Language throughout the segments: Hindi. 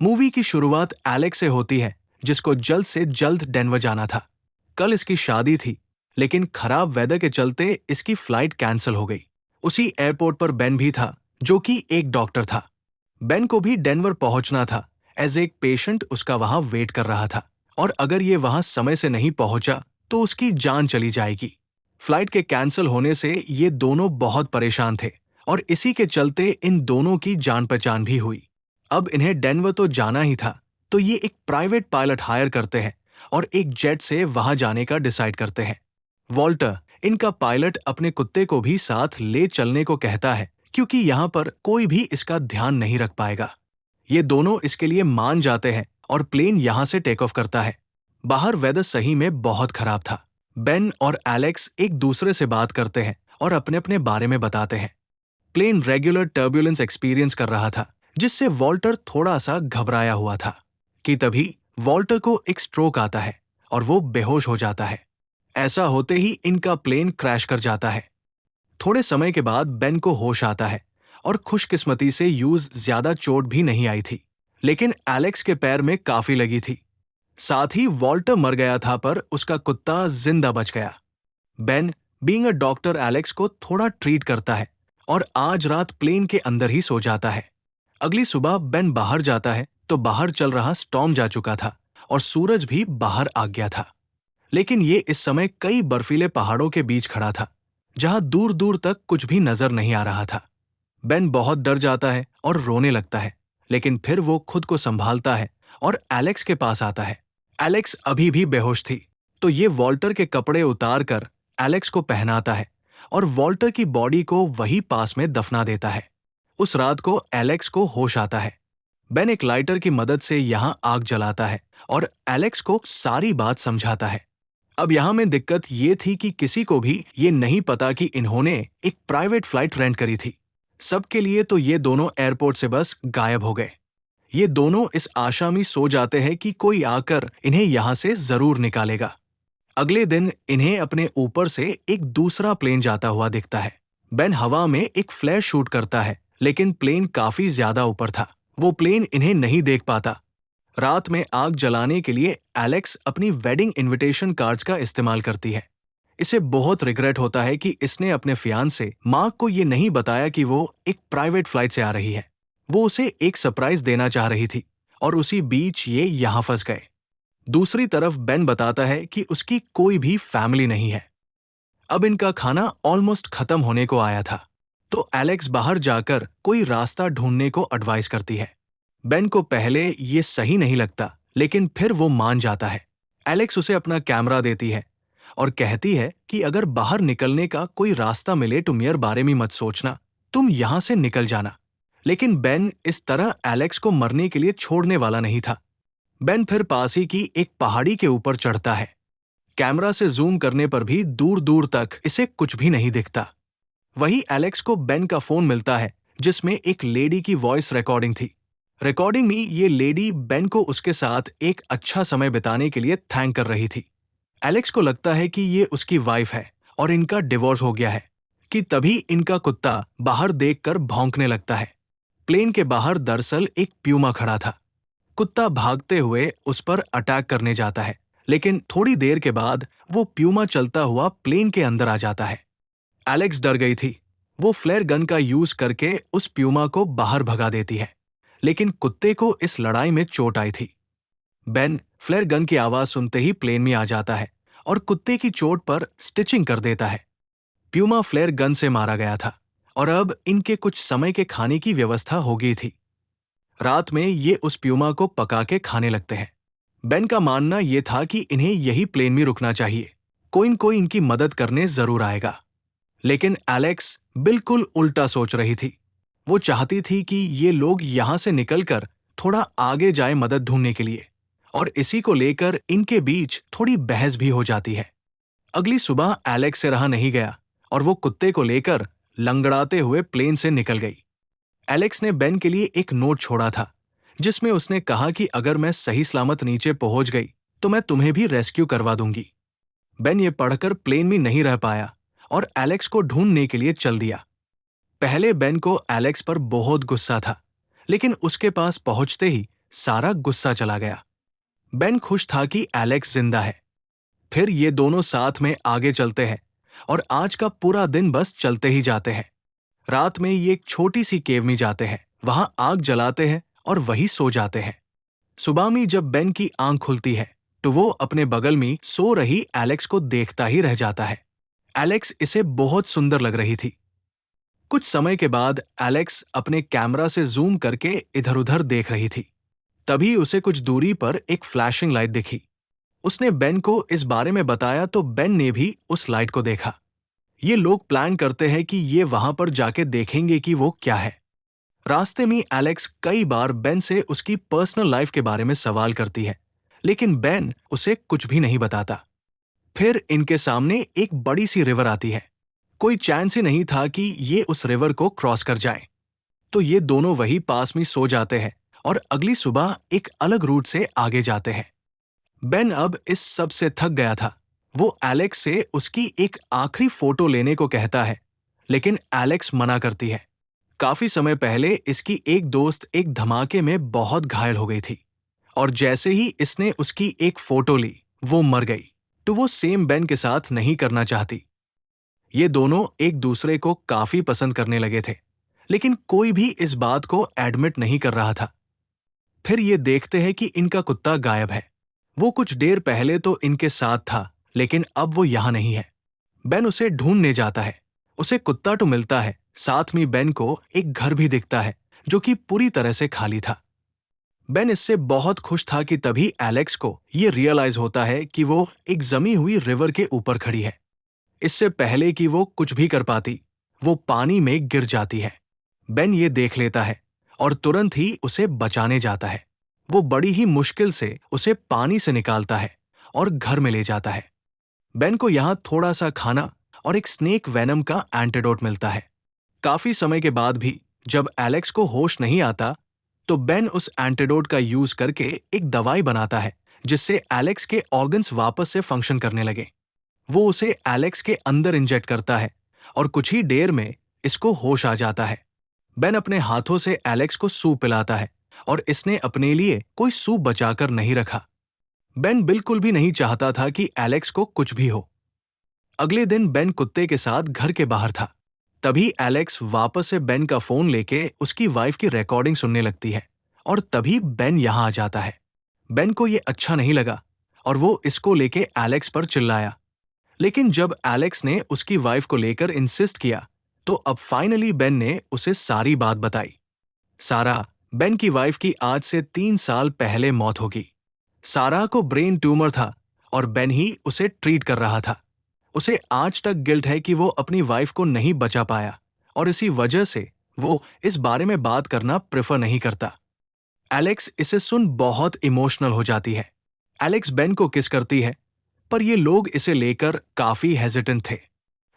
मूवी की शुरुआत एलेक्स से होती है, जिसको जल्द से जल्द डेनवर जाना था। कल इसकी शादी थी, लेकिन खराब वेदर के चलते इसकी फ्लाइट कैंसिल हो गई। उसी एयरपोर्ट पर बेन भी था, जो कि एक डॉक्टर था। बेन को भी डेनवर पहुंचना था। एज एक पेशेंट उसका वहां वेट कर रहा था, और अगर ये वहां समय से नहीं पहुंचा तो उसकी जान चली जाएगी। फ्लाइट के कैंसिल होने से ये दोनों बहुत परेशान थे, और इसी के चलते इन दोनों की जान पहचान भी हुई। अब इन्हें डेनवर तो जाना ही था, तो ये एक प्राइवेट पायलट हायर करते हैं और एक जेट से वहां जाने का डिसाइड करते हैं। वॉल्टर, इनका पायलट, अपने कुत्ते को भी साथ ले चलने को कहता है, क्योंकि यहाँ पर कोई भी इसका ध्यान नहीं रख पाएगा। ये दोनों इसके लिए मान जाते हैं और प्लेन यहाँ से टेक ऑफ करता है। बाहर वेदर सही में बहुत खराब था। बेन और एलेक्स एक दूसरे से बात करते हैं और अपने अपने बारे में बताते हैं। प्लेन रेगुलर टर्बुलेंस एक्सपीरियंस कर रहा था, जिससे वॉल्टर थोड़ा सा घबराया हुआ था कि तभी वॉल्टर को एक स्ट्रोक आता है और वो बेहोश हो जाता है। ऐसा होते ही इनका प्लेन क्रैश कर जाता है। थोड़े समय के बाद बेन को होश आता है और खुशकिस्मती से यूज ज्यादा चोट भी नहीं आई थी, लेकिन एलेक्स के पैर में काफी लगी थी। साथ ही वॉल्टर मर गया था, पर उसका कुत्ता जिंदा बच गया। Ben, being a doctor, Alex को थोड़ा ट्रीट करता है और आज रात प्लेन के अंदर ही सो जाता है। अगली सुबह बेन बाहर जाता है तो बाहर चल रहा स्टॉर्म जा चुका था और सूरज भी बाहर आ गया था। लेकिन ये इस समय कई बर्फीले पहाड़ों के बीच खड़ा था, जहां दूर दूर तक कुछ भी नजर नहीं आ रहा था। बेन बहुत डर जाता है और रोने लगता है, लेकिन फिर वो खुद को संभालता है और एलेक्स के पास आता है। एलेक्स अभी भी बेहोश थी, तो ये वॉल्टर के कपड़े उतार कर एलेक्स को पहनाता है और वॉल्टर की बॉडी को वही पास में दफना देता है। उस रात को एलेक्स को होश आता है। बेन एक लाइटर की मदद से यहाँ आग जलाता है और एलेक्स को सारी बात समझाता है। अब यहाँ में दिक्कत ये थी कि किसी को भी ये नहीं पता कि इन्होंने एक प्राइवेट फ्लाइट रेंट करी थी। सबके लिए तो ये दोनों एयरपोर्ट से बस गायब हो गए। ये दोनों इस आशा में सो जाते हैं कि कोई आकर इन्हें यहाँ से जरूर निकालेगा। अगले दिन इन्हें अपने ऊपर से एक दूसरा प्लेन जाता हुआ दिखता है। बेन हवा में एक फ्लैश शूट करता है, लेकिन प्लेन काफी ज्यादा ऊपर था। वो प्लेन इन्हें नहीं देख पाता। रात में आग जलाने के लिए एलेक्स अपनी वेडिंग इनविटेशन कार्ड्स का इस्तेमाल करती है। इसे बहुत रिग्रेट होता है कि इसने अपने फियांसे मार्क को ये नहीं बताया कि वो एक प्राइवेट फ्लाइट से आ रही है। वो उसे एक सरप्राइज देना चाह रही थी, और उसी बीच ये यहाँ फंस गए। दूसरी तरफ बेन बताता है कि उसकी कोई भी फैमिली नहीं है। अब इनका खाना ऑलमोस्ट खत्म होने को आया था, तो एलेक्स बाहर जाकर कोई रास्ता ढूंढने को एडवाइस करती है। बेन को पहले ये सही नहीं लगता, लेकिन फिर वो मान जाता है। एलेक्स उसे अपना कैमरा देती है और कहती है कि अगर बाहर निकलने का कोई रास्ता मिले तो मेरे बारे में मत सोचना, तुम यहां से निकल जाना। लेकिन बेन इस तरह एलेक्स को मरने के लिए छोड़ने वाला नहीं था। बेन फिर पास ही की एक पहाड़ी के ऊपर चढ़ता है। कैमरा से जूम करने पर भी दूर दूर तक इसे कुछ भी नहीं दिखता। वही एलेक्स को बेन का फोन मिलता है, जिसमें एक लेडी की वॉइस रिकॉर्डिंग थी। रिकॉर्डिंग में ये लेडी बेन को उसके साथ एक अच्छा समय बिताने के लिए थैंक कर रही थी। एलेक्स को लगता है कि ये उसकी वाइफ है और इनका डिवोर्स हो गया है, कि तभी इनका कुत्ता बाहर देखकर भौंकने लगता है। प्लेन के बाहर दरअसल एक प्यूमा खड़ा था। कुत्ता भागते हुए उस पर अटैक करने जाता है, लेकिन थोड़ी देर के बाद वो प्यूमा चलता हुआ प्लेन के अंदर आ जाता है। एलेक्स डर गई थी। वो फ्लेयर गन का यूज करके उस प्यूमा को बाहर भगा देती है, लेकिन कुत्ते को इस लड़ाई में चोट आई थी। बेन फ्लेयर गन की आवाज सुनते ही प्लेन में आ जाता है और कुत्ते की चोट पर स्टिचिंग कर देता है। प्यूमा फ्लेयर गन से मारा गया था और अब इनके कुछ समय के खाने की व्यवस्था हो गई थी। रात में ये उस प्यूमा को पका के खाने लगते हैं। बेन का मानना यह था कि इन्हें यही प्लेन में रुकना चाहिए, कोई न कोई इनकी मदद करने जरूर आएगा। लेकिन एलेक्स बिल्कुल उल्टा सोच रही थी। वो चाहती थी कि ये लोग यहां से निकलकर थोड़ा आगे जाए मदद ढूंढने के लिए, और इसी को लेकर इनके बीच थोड़ी बहस भी हो जाती है। अगली सुबह एलेक्स से रहा नहीं गया और वो कुत्ते को लेकर लंगड़ाते हुए प्लेन से निकल गई। एलेक्स ने बेन के लिए एक नोट छोड़ा था, जिसमें उसने कहा कि अगर मैं सही सलामत नीचे पहुंच गई तो मैं तुम्हें भी रेस्क्यू करवा दूंगी। बेन ये पढ़कर प्लेन में नहीं रह पाया और एलेक्स को ढूंढने के लिए चल दिया। पहले बेन को एलेक्स पर बहुत गुस्सा था, लेकिन उसके पास पहुंचते ही सारा गुस्सा चला गया। बेन खुश था कि एलेक्स जिंदा है। फिर ये दोनों साथ में आगे चलते हैं और आज का पूरा दिन बस चलते ही जाते हैं। रात में ये एक छोटी सी केव में जाते हैं, वहां आग जलाते हैं और वहीं सो जाते हैं। सुबह में जब बेन की आंख खुलती है तो वो अपने बगल में सो रही एलेक्स को देखता ही रह जाता है। एलेक्स इसे बहुत सुंदर लग रही थी। कुछ समय के बाद एलेक्स अपने कैमरा से जूम करके इधर उधर देख रही थी। तभी उसे कुछ दूरी पर एक फ्लैशिंग लाइट दिखी। उसने बेन को इस बारे में बताया तो बेन ने भी उस लाइट को देखा। ये लोग प्लान करते हैं कि ये वहां पर जाके देखेंगे कि वो क्या है। रास्ते में एलेक्स कई बार बेन से उसकी पर्सनल लाइफ के बारे में सवाल करती है, लेकिन बेन उसे कुछ भी नहीं बताता। फिर इनके सामने एक बड़ी सी रिवर आती है। कोई चांस ही नहीं था कि ये उस रिवर को क्रॉस कर जाए। तो ये दोनों वही पास में सो जाते हैं और अगली सुबह एक अलग रूट से आगे जाते हैं। बेन अब इस सब से थक गया था। वो एलेक्स से उसकी एक आखिरी फोटो लेने को कहता है, लेकिन एलेक्स मना करती है। काफी समय पहले इसकी एक दोस्त एक धमाके में बहुत घायल हो गई थी और जैसे ही इसने उसकी एक फोटो ली, वो मर गई। तो वो सेम बेन के साथ नहीं करना चाहती। ये दोनों एक दूसरे को काफी पसंद करने लगे थे, लेकिन कोई भी इस बात को एडमिट नहीं कर रहा था। फिर ये देखते हैं कि इनका कुत्ता गायब है। वो कुछ देर पहले तो इनके साथ था, लेकिन अब वो यहां नहीं है। बेन उसे ढूंढने जाता है। उसे कुत्ता तो मिलता है, साथ में बेन को एक घर भी दिखता है जो कि पूरी तरह से खाली था। बेन इससे बहुत खुश था कि तभी एलेक्स को ये रियलाइज होता है कि वो एक जमी हुई रिवर के ऊपर खड़ी है। इससे पहले कि वो कुछ भी कर पाती, वो पानी में गिर जाती है। बेन ये देख लेता है और तुरंत ही उसे बचाने जाता है। वो बड़ी ही मुश्किल से उसे पानी से निकालता है और घर में ले जाता है। बेन को यहाँ थोड़ा सा खाना और एक स्नेक वेनम का एंटीडोट मिलता है। काफी समय के बाद भी जब एलेक्स को होश नहीं आता, तो बेन उस एंटीडोट का यूज करके एक दवाई बनाता है जिससे एलेक्स के ऑर्गन्स वापस से फंक्शन करने लगे। वो उसे एलेक्स के अंदर इंजेक्ट करता है और कुछ ही देर में इसको होश आ जाता है। बेन अपने हाथों से एलेक्स को सूप पिलाता है और इसने अपने लिए कोई सूप बचाकर नहीं रखा। बेन बिल्कुल भी नहीं चाहता था कि एलेक्स को कुछ भी हो। अगले दिन बेन कुत्ते के साथ घर के बाहर था। तभी एलेक्स वापस से बेन का फोन लेके उसकी वाइफ की रिकॉर्डिंग सुनने लगती है और तभी बेन यहां आ जाता है। बेन को ये अच्छा नहीं लगा और वो इसको लेके एलेक्स पर चिल्लाया। लेकिन जब एलेक्स ने उसकी वाइफ को लेकर इंसिस्ट किया, तो अब फाइनली बेन ने उसे सारी बात बताई। सारा, बेन की वाइफ की आज से 3 साल पहले मौत होगी। सारा को ब्रेन ट्यूमर था और बेन ही उसे ट्रीट कर रहा था। उसे आज तक गिल्ट है कि वो अपनी वाइफ को नहीं बचा पाया और इसी वजह से वो इस बारे में बात करना प्रेफर नहीं करता। एलेक्स इसे सुन बहुत इमोशनल हो जाती है। एलेक्स बेन को किस करती है, पर ये लोग इसे लेकर काफी हेजिटेंट थे।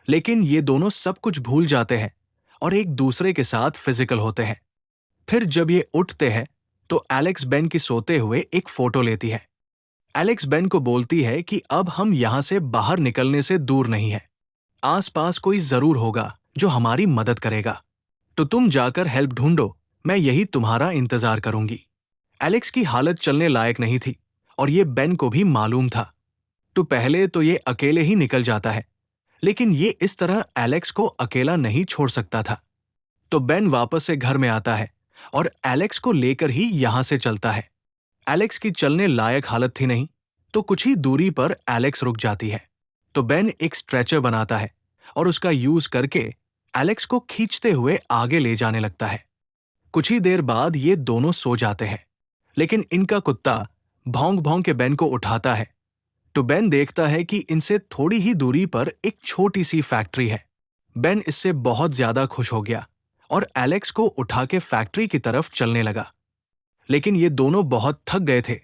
लेकिन ये दोनों सब कुछ भूल जाते हैं और एक दूसरे के साथ फिजिकल होते हैं। फिर जब ये उठते हैं तो एलेक्स बेन की सोते हुए एक फोटो लेती है। एलेक्स बेन को बोलती है कि अब हम यहां से बाहर निकलने से दूर नहीं है। आसपास कोई जरूर होगा जो हमारी मदद करेगा। तो तुम जाकर हेल्प ढूंढो, मैं यही तुम्हारा इंतजार करूंगी। एलेक्स की हालत चलने लायक नहीं थी और ये बेन को भी मालूम था। तो पहले तो ये अकेले ही निकल जाता है, लेकिन ये इस तरह एलेक्स को अकेला नहीं छोड़ सकता था। तो बेन वापस से घर में आता है और एलेक्स को लेकर ही यहां से चलता है। एलेक्स की चलने लायक हालत थी नहीं, तो कुछ ही दूरी पर एलेक्स रुक जाती है। तो बेन एक स्ट्रेचर बनाता है और उसका यूज करके एलेक्स को खींचते हुए आगे ले जाने लगता है। कुछ ही देर बाद ये दोनों सो जाते हैं, लेकिन इनका कुत्ता भौंक भौंक के बेन को उठाता है। तो बेन देखता है कि इनसे थोड़ी ही दूरी पर एक छोटी सी फैक्ट्री है। बेन इससे बहुत ज्यादा खुश हो गया और एलेक्स को उठा के फैक्ट्री की तरफ चलने लगा। लेकिन ये दोनों बहुत थक गए थे,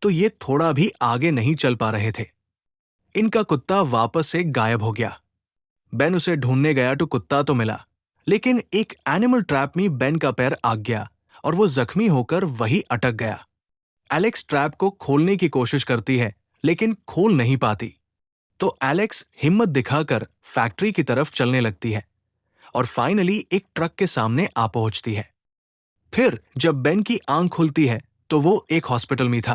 तो ये थोड़ा भी आगे नहीं चल पा रहे थे। इनका कुत्ता वापस से गायब हो गया। बेन उसे ढूंढने गया तो कुत्ता तो मिला, लेकिन एक एनिमल ट्रैप में बेन का पैर आग गया और वो जख्मी होकर वही अटक गया। एलेक्स ट्रैप को खोलने की कोशिश करती है, लेकिन खोल नहीं पाती। तो एलेक्स हिम्मत दिखाकर फैक्ट्री की तरफ चलने लगती है और फाइनली एक ट्रक के सामने आ पहुंचती है। फिर जब बेन की आंख खुलती है तो वो एक हॉस्पिटल में था।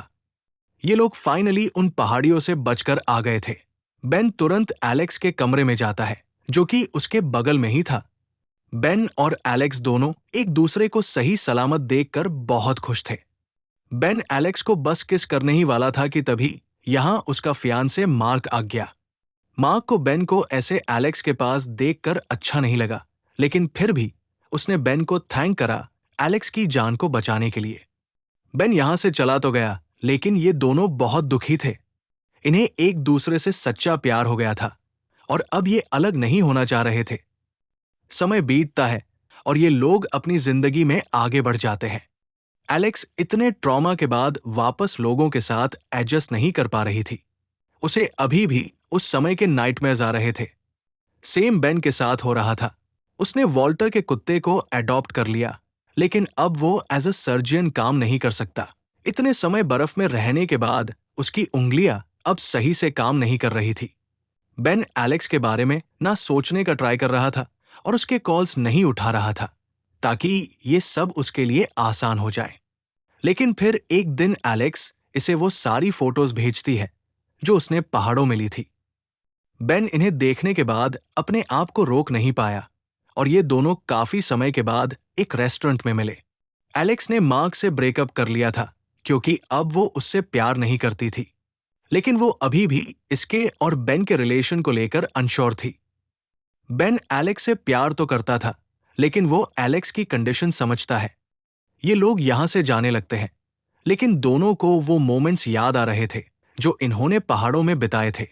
ये लोग फाइनली उन पहाड़ियों से बचकर आ गए थे। बेन तुरंत एलेक्स के कमरे में जाता है, जो कि उसके बगल में ही था। बेन और एलेक्स दोनों एक दूसरे को सही सलामत देखकर बहुत खुश थे। बेन एलेक्स को बस किस करने ही वाला था कि तभी यहां उसका फियांसे मार्क आ गया। मार्क को बेन को ऐसे एलेक्स के पास देखकर अच्छा नहीं लगा, लेकिन फिर भी उसने बेन को थैंक करा एलेक्स की जान को बचाने के लिए। बेन यहां से चला तो गया, लेकिन ये दोनों बहुत दुखी थे। इन्हें एक दूसरे से सच्चा प्यार हो गया था और अब ये अलग नहीं होना चाह रहे थे। समय बीतता है और ये लोग अपनी जिंदगी में आगे बढ़ जाते हैं। एलेक्स इतने ट्रॉमा के बाद वापस लोगों के साथ एडजस्ट नहीं कर पा रही थी। उसे अभी भी उस समय के नाइटमेयर्स आ रहे थे। सेम बेन के साथ हो रहा था। उसने वॉल्टर के कुत्ते को अडॉप्ट कर लिया, लेकिन अब वो एज अ सर्जियन काम नहीं कर सकता। इतने समय बर्फ में रहने के बाद उसकी उंगलियां अब सही से काम नहीं कर रही थी। बेन एलेक्स के बारे में ना सोचने का ट्राई कर रहा था और उसके कॉल्स नहीं उठा रहा था, ताकि ये सब उसके लिए आसान हो जाए। लेकिन फिर एक दिन एलेक्स इसे वो सारी फोटोज भेजती है जो उसने पहाड़ों में ली थी। बेन इन्हें देखने के बाद अपने आप को रोक नहीं पाया और ये दोनों काफी समय के बाद एक रेस्टोरेंट में मिले। एलेक्स ने मार्क से ब्रेकअप कर लिया था क्योंकि अब वो उससे प्यार नहीं करती थी, लेकिन वो अभी भी इसके और बेन के रिलेशन को लेकर अनश्योर थी। बेन एलेक्स से प्यार तो करता था, लेकिन वो एलेक्स की कंडीशन समझता है। ये लोग यहां से जाने लगते हैं, लेकिन दोनों को वो मोमेंट्स याद आ रहे थे जो इन्होंने पहाड़ों में बिताए थे।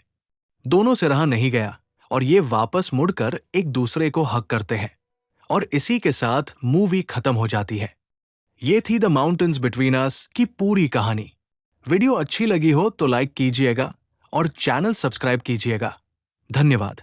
दोनों से रहा नहीं गया और ये वापस मुड़कर एक दूसरे को हक करते हैं और इसी के साथ मूवी खत्म हो जाती है। ये थी द माउंटेन्स बिटवीन अस की पूरी कहानी। वीडियो अच्छी लगी हो तो लाइक कीजिएगा और चैनल सब्सक्राइब कीजिएगा। धन्यवाद।